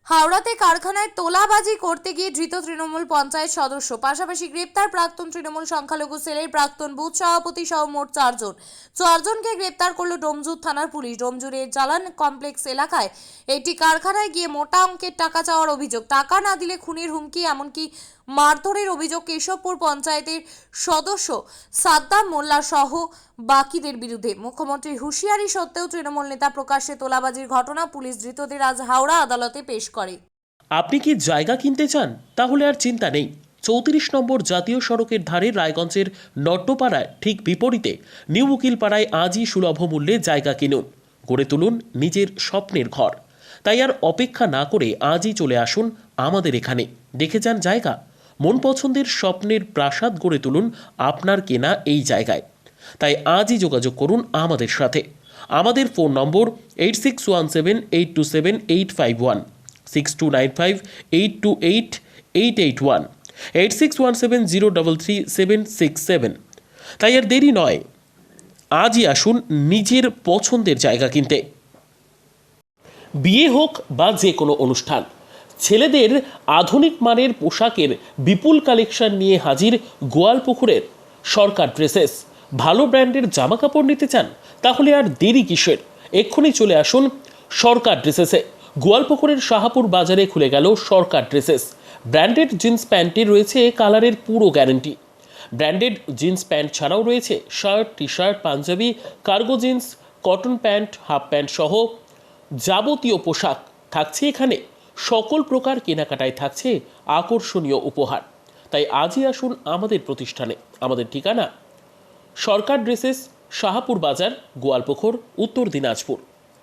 হাওড়াতে কারখানায় তোলাবাজি করতে গিয়ে ধৃত তৃণমূল পঞ্চায়েত সদস্য, পাশাপাশি গ্রেপ্তার প্রাক্তন তৃণমূল সংখ্যালঘু সেলের প্রাক্তন বুথ সভাপতি সহ মোট চারজনকে গ্রেপ্তার করল ডোমজুর থানার পুলিশ। ডোমজুরের জালান কমপ্লেক্স এলাকায় একটি কারখানায় গিয়ে মোটা অঙ্কের টাকা চাওয়ার অভিযোগ, টাকা না দিলে খুনের হুমকি, এমনকি মারধরের অভিযোগ কেশবপুর পঞ্চায়েতের সদস্য সাদ্দাম মোল্লা সহ বাকিদের বিরুদ্ধে। মুখ্যমন্ত্রীর হুঁশিয়ারি সত্ত্বেও তৃণমূল নেতা প্রকাশ্যে তোলাবাজির ঘটনা, পুলিশ ধৃতদের আজ হাওড়া আদালতে পেশ করে। আপনি কি জায়গা কিনতে চান? তাহলে আর চিন্তা নেই। 34 নম্বর জাতীয় সড়কের ধারে রায়গঞ্জের নট্টপাড়ায় ঠিক বিপরীতে নিউ উকিলপাড়ায় আজই সুলভ মূল্যে জায়গা কিনুন, গড়ে তুলুন নিজের স্বপ্নের ঘর। তাই আর অপেক্ষা না করে আজই চলে আসুন আমাদের এখানে, দেখে যান জায়গা। মন পছন্দের স্বপ্নের প্রাসাদ গড়ে তুলুন আপনার কেনা এই জায়গায়। তাই আজই যোগাযোগ করুন আমাদের সাথে। আমাদের ফোন নম্বর 8617827851, 6295828881, 8617033767। তাই আর দেরি নয়, আজই আসুন নিজের পছন্দের জায়গা কিনতে। বিয়ে হোক বা যে কোনো অনুষ্ঠান, ছেলেদের আধুনিক মানের পোশাকের বিপুল কালেকশন নিয়ে হাজির গোয়ালপুকুরের সরকার ড্রেসেস। ভালো ব্র্যান্ডের জামা কাপড় নিতে চান? তাহলে আর দেরি কিসের? এক্ষুনি চলে আসুন সরকার ড্রেসেসে। গোয়ালপুকুরের শাহাপুর বাজারে খুলে গেল সরকার ড্রেসেস। ব্র্যান্ডেড জিন্স প্যান্টে রয়েছে কালারের পুরো গ্যারেন্টি। ব্র্যান্ডেড জিন্স প্যান্ট ছাড়াও রয়েছে শার্ট, টি শার্ট, পাঞ্জাবি, cargo jeans, cotton pant, half pant সহ যাবতীয় পোশাক থাকছে এখানে। সকল প্রকার কেনাকাটায় থাকছে আকর্ষণীয় উপহার। তাই আজই আসুন আমাদের প্রতিষ্ঠানে। আমাদের ঠিকানা সরকার ড্রেসেস, শাহাপুর বাজার, গোয়ালপুকুর, উত্তর দিনাজপুর।